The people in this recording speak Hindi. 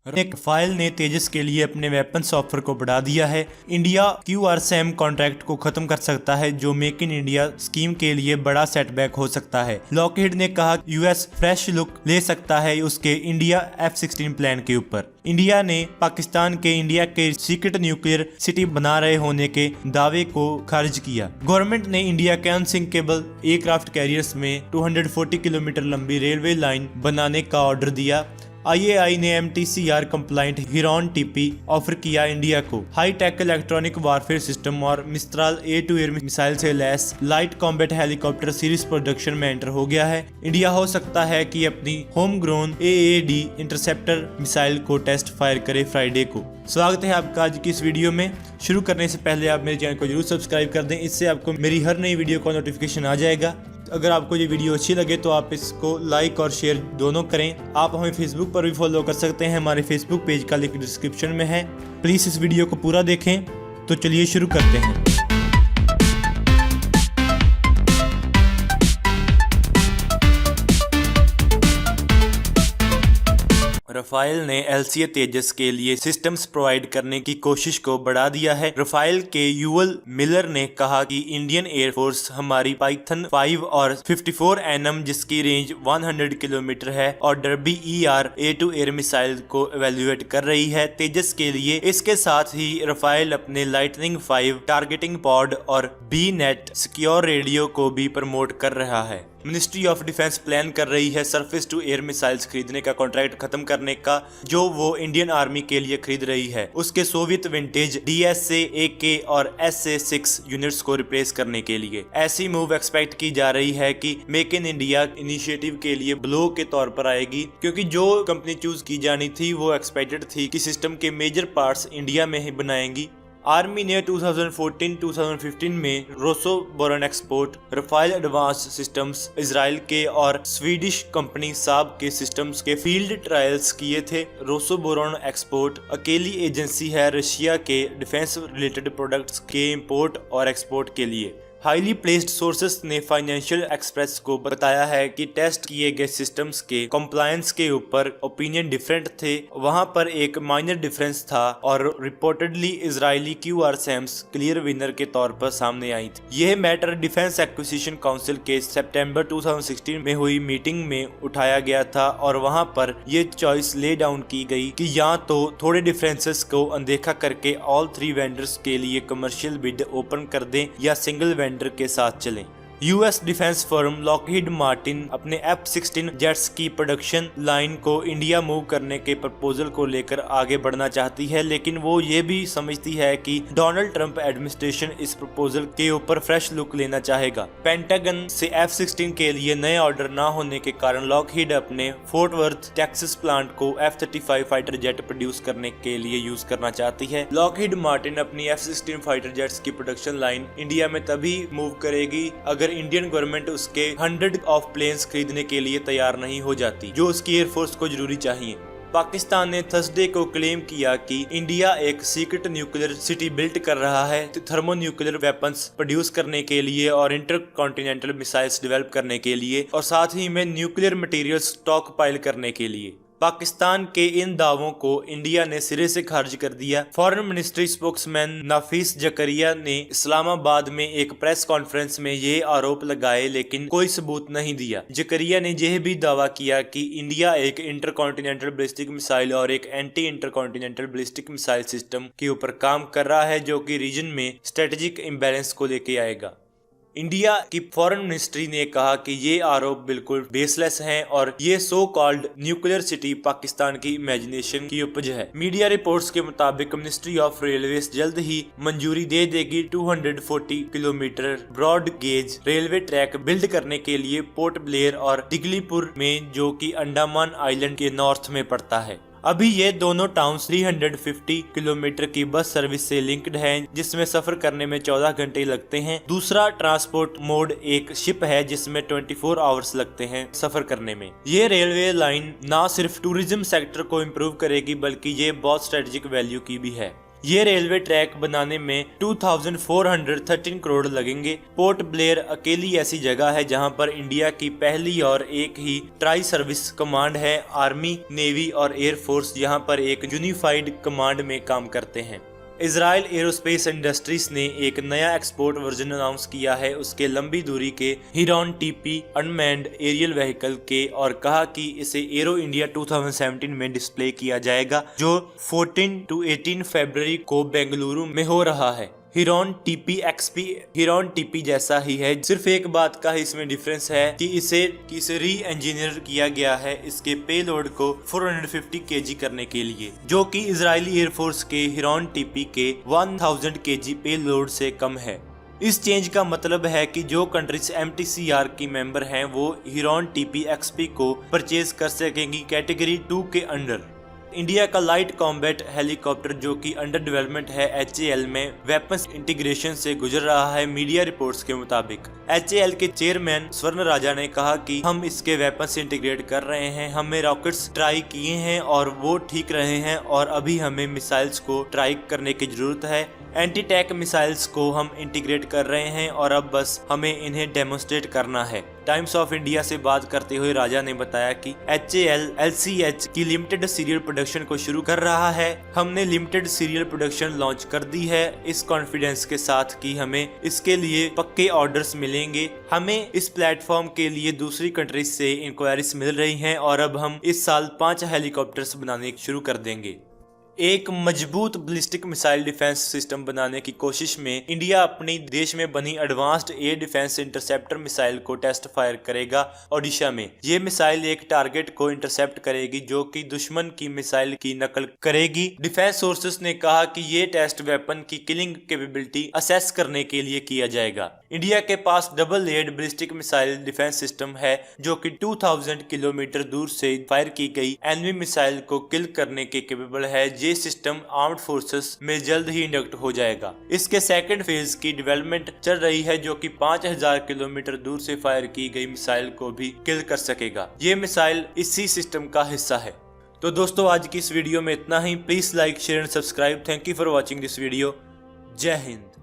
रफाल ने तेजस के लिए अपने वेपन्स ऑफर को बढ़ा दिया है। इंडिया QRSAM कॉन्ट्रैक्ट को खत्म कर सकता है, जो मेक इन इंडिया स्कीम के लिए बड़ा सेटबैक हो सकता है। लॉकहीड ने कहा US फ्रेश लुक ले सकता है उसके इंडिया F-16 प्लान के ऊपर। इंडिया ने पाकिस्तान के इंडिया के सीक्रेट न्यूक्लियर सिटी बना रहे होने के दावे को खारिज किया। गवर्नमेंट ने इंडिया के अनसिंकेबल एयरक्राफ्ट कैरियर्स में 240 किलोमीटर लंबी रेलवे लाइन बनाने का ऑर्डर दिया। IAI ने MTCR compliant Heron TP offer किया इंडिया को। High tech electronic warfare system और Mistral air to air missile से लैस light combat helicopter series production में एंटर हो गया है। इंडिया हो सकता है कि अपनी home grown AAD interceptor missile को टेस्ट फायर करे फ्राइडे को। स्वागत है आपका आज की इस वीडियो में। शुरू करने से पहले आप मेरे चैनल को जरूर सब्सक्राइब कर दें, इससे आपको मेरी हर नई वीडियो का नोटिफिकेशन आ जाएगा। अगर आपको ये वीडियो अच्छी लगे तो आप इसको लाइक और शेयर दोनों करें। आप हमें फेसबुक पर भी फॉलो कर सकते हैं, हमारे फेसबुक पेज का लिंक डिस्क्रिप्शन में है। प्लीज़ इस वीडियो को पूरा देखें। तो चलिए शुरू करते हैं। रफाल ने LCA तेजस के लिए सिस्टम्स प्रोवाइड करने की कोशिश को बढ़ा दिया है। रफाल के यूएल मिलर ने कहा कि इंडियन एयरफोर्स हमारी पाइथन 5 और 54 NM जिसकी रेंज 100 किलोमीटर है और Derby ER air to air missile को एवेल्युएट कर रही है तेजस के लिए। इसके साथ ही रफाल अपने लाइटनिंग 5 टारगेटिंग पॉड और BNet सिक्योर रेडियो को भी प्रमोट कर रहा है। मिनिस्ट्री ऑफ डिफेंस प्लान कर रही है सरफेस टू एयर मिसाइल्स खरीदने का कॉन्ट्रैक्ट खत्म करने का, जो वो इंडियन आर्मी के लिए खरीद रही है, उसके सोवियत विंटेज DSA AK और SA-6 यूनिट्स को रिप्लेस करने के लिए। ऐसी मूव एक्सपेक्ट की जा रही है कि मेक इन इंडिया इनिशिएटिव के लिए ब्लो के तौर पर आएगी, क्योंकि जो कंपनी चूज की जानी थी वो एक्सपेक्टेड थी कि सिस्टम के मेजर पार्ट्स इंडिया में ही बनाएंगी। आर्मी ने 2014-2015 में Rosoboronexport, Rafael Advanced Systems, Israel के और स्वीडिश कंपनी साब के सिस्टम्स के फील्ड ट्रायल्स किए थे। रोसोबोरन एक्सपोर्ट अकेली एजेंसी है रशिया के डिफेंस रिलेटेड प्रोडक्ट्स के इंपोर्ट और एक्सपोर्ट के लिए। हाईली प्लेस्ड सोर्सेस ने फाइनेंशियल एक्सप्रेस को बताया है कि टेस्ट किए गए सिस्टम्स के कंप्लायंस के ऊपर ओपिनियन डिफरेंट थे। वहां पर एक माइनर डिफरेंस था और reportedly Israeli QRSAMs clear winner के तौर पर सामने आई थी। यह मैटर डिफेंस एक्विजिशन काउंसिल के सितंबर 2016 में हुई मीटिंग में उठाया गया था और वहां पर यह चॉइस ले डाउन की गई कि या तो थोड़े डिफरेंसेस को अनदेखा करके ऑल 3 वेंडर्स के लिए कमर्शियल बिड ओपन कर दें या सिंगल वेंडर के साथ चलें। US defence firm Lockheed Martin अपने F-16 जेट्स की प्रोडक्शन लाइन को इंडिया मूव करने के प्रपोजल को लेकर आगे बढ़ना चाहती है, लेकिन वो ये भी समझती है कि डोनाल्ड ट्रंप एडमिनिस्ट्रेशन इस प्रपोजल के ऊपर फ्रेश लुक लेना चाहेगा। पेंटागन से F-16 के लिए नए ऑर्डर न होने के कारण लॉकहीड अपने फोर्ट वर्थ टेक्सास प्लांट को F-35 फाइटर जेट प्रोड्यूस करने के लिए यूज करना चाहती है। लॉकहीड मार्टिन अपनी F-16 फाइटर जेट्स की प्रोडक्शन लाइन इंडिया में तभी मूव करेगी अगर इंडियन गवर्नमेंट उसके 100 ऑफ प्लेन्स खरीदने के लिए तैयार नहीं हो जाती, जो उसकी एयरफोर्स को जरूरी चाहिए। पाकिस्तान ने थर्सडे को क्लेम किया कि इंडिया एक सीक्रेट न्यूक्लियर सिटी बिल्ड कर रहा है थर्मो न्यूक्लियर वेपन्स प्रोड्यूस करने के लिए और इंटर कॉन्टिनेंटल मिसाइल्स डेवलप करने के लिए और साथ ही में न्यूक्लियर मटेरियल स्टॉक पाइल करने के लिए। पाकिस्तान के इन दावों को इंडिया ने सिरे से खारिज कर दिया। फॉरेन मिनिस्ट्री स्पोक्समैन नाफिस जकरिया ने इस्लामाबाद में एक प्रेस कॉन्फ्रेंस में ये आरोप लगाए, लेकिन कोई सबूत नहीं दिया। जकरिया ने यह भी दावा किया कि इंडिया एक इंटरकॉन्टिनेंटल बैलिस्टिक मिसाइल और एक anti intercontinental ballistic missile system के ऊपर काम कर रहा है, जो कि रीजन में स्ट्रेटेजिक इम्बैलेंस को लेके आएगा। इंडिया की फॉरेन मिनिस्ट्री ने कहा कि ये आरोप बिल्कुल बेसलेस हैं और ये so called nuclear city Pakistan की इमेजिनेशन की उपज है। मीडिया रिपोर्ट्स के मुताबिक मिनिस्ट्री ऑफ रेलवेज जल्द ही मंजूरी दे देगी 240 kilometre broad gauge railway track build करने के लिए पोर्ट ब्लेयर और डिगलीपुर में, जो कि अंडमान आइलैंड के नॉर्थ में पड़ता है। अभी ये दोनों टाउन्स 350 किलोमीटर की बस सर्विस से लिंक्ड हैं, जिसमें सफर करने में 14 घंटे लगते हैं। दूसरा ट्रांसपोर्ट मोड एक शिप है जिसमें 24 आवर्स लगते हैं सफर करने में। ये रेलवे लाइन ना सिर्फ टूरिज्म सेक्टर को इम्प्रूव करेगी बल्कि ये बहुत स्ट्रेटेजिक वैल्यू की भी है। ये रेलवे ट्रैक बनाने में 2413 करोड़ लगेंगे। पोर्ट ब्लेयर अकेली ऐसी जगह है जहां पर इंडिया की पहली और एक ही ट्राई सर्विस कमांड है। आर्मी, नेवी और एयरफोर्स यहां पर एक यूनिफाइड कमांड में काम करते हैं। इजराइल एरोस्पेस इंडस्ट्रीज ने एक नया एक्सपोर्ट वर्जन अनाउंस किया है उसके लंबी दूरी के Heron TP unmanned aerial vehicle के, और कहा कि इसे एरो इंडिया 2017 में डिस्प्ले किया जाएगा जो 14 to 18 फरवरी को बेंगलुरु में हो रहा है। Heron TP XP heron TP जैसा ही है, सिर्फ एक बात का इसमें डिफरेंस है कि इसे री इंजीनियर किया गया है इसके पेलोड को 450 kg करने के लिए, जो कि इजरायली एयरफोर्स के हिरॉन टीपी के 1000 kg पेलोड से कम है। इस चेंज का मतलब है कि जो कंट्रीज MTCR की मेंबर हैं वो हिरॉन टीपी एक्सपी को परचेज कर सकेंगी कैटेगरी 2 के अंडर। इंडिया का लाइट कॉम्बैट हेलीकॉप्टर जो कि अंडर डेवलपमेंट है HAL में वेपन्स इंटीग्रेशन से गुजर रहा है। मीडिया रिपोर्ट्स के मुताबिक HAL के चेयरमैन स्वर्ण राजा ने कहा कि हम इसके वेपन्स इंटीग्रेट कर रहे हैं, हमने रॉकेट्स ट्राई किए हैं और वो ठीक रहे हैं और अभी हमें मिसाइल्स को ट्राई करने की जरूरत है। एंटी टैंक मिसाइल्स को हम इंटीग्रेट कर रहे हैं और अब बस हमें इन्हें डेमोन्स्ट्रेट करना है। टाइम्स ऑफ इंडिया से बात करते हुए राजा ने बताया कि HAL LCH की लिमिटेड सीरियल प्रोडक्शन को शुरू कर रहा है। हमने लिमिटेड सीरियल प्रोडक्शन लॉन्च कर दी है इस कॉन्फिडेंस के साथ कि हमें इसके लिए पक्के ऑर्डर्स मिलेंगे। हमें इस प्लेटफॉर्म के लिए दूसरी कंट्रीज से इंक्वायरीज मिल रही हैं और अब हम इस साल 5 हेलीकॉप्टर्स बनाने शुरू कर देंगे। एक मजबूत बैलिस्टिक मिसाइल डिफेंस सिस्टम बनाने की कोशिश में इंडिया अपनी देश में बनी advanced air defence interceptor missile को टेस्ट फायर करेगा ओडिशा में। ये मिसाइल एक टारगेट को इंटरसेप्ट करेगी जो कि दुश्मन की मिसाइल की नकल करेगी। डिफेंस सोर्सेस ने कहा कि ये टेस्ट वेपन की किलिंग कैपेबिलिटी असेस करने के लिए किया जाएगा। इंडिया के पास double layered ballistic missile defence system है जो कि 2000 किलोमीटर दूर से फायर की गई एनिमी मिसाइल को किल करने के कैपेबल है। ये सिस्टम आर्म्ड फोर्सेस में जल्द ही इंडक्ट हो जाएगा। इसके सेकंड फेज की डेवलपमेंट चल रही है जो कि 5000 किलोमीटर दूर से फायर की गई मिसाइल को भी किल कर सकेगा। ये मिसाइल इसी सिस्टम का हिस्सा है। तो दोस्तों आज की इस वीडियो में इतना ही। Please like, share and subscribe. Thank you for watching this video. Jai Hind.